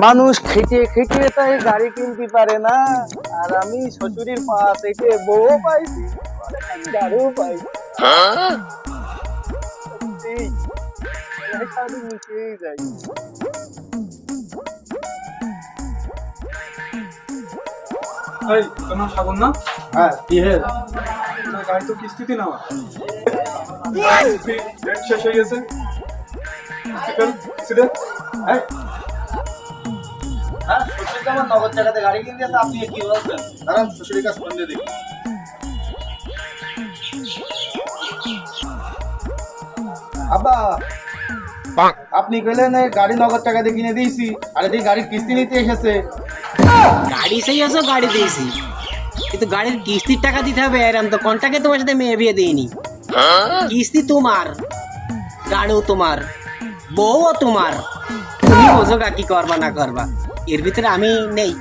মানুষ খেটে খেটে তাই গাড়ি কিনতে পারে না, আর আমি শ্বশুরের পা থেকে বউ পাইছি, গাড়িও পাইছি। সত্যি, সারাদিন মিশেই যাই। এই তোমার সাবন না? হ্যাঁ, কি হে? না, গাড়ি তো কিস্তিতে নেওয়া। ডেট শেষ হয়ে গেছে। কিস্তি দে। হ্যাঁ, শ্বশুর তো আমার নগদ টাকাতে গাড়ি কিনতে আছে, আপনি কি বলছেন? দাঁড়ান, শ্বশুরের কাছে ফোন দিয়ে দেখি। আব্বা, আপনি কইলেন এই গাড়ি নগদ টাকা দিয়ে কিনে দিয়েছি, আর এই গাড়ির কিস্তি নিতে এসেছে। গাড়ি সেই আসো গাড়ি দিয়েছি, কিন্তু গাড়ির কিস্তির টাকা দিতে হবে। এরম তো কন্টাকে তোমার সাথে মেয়ে বিয়ে দিইনি। কিস্তি তোমার, গাড়িও তোমার, বউও তোমার। তুমি বোঝো কি করবা না করবা, এর ভিতরে আমি নেই।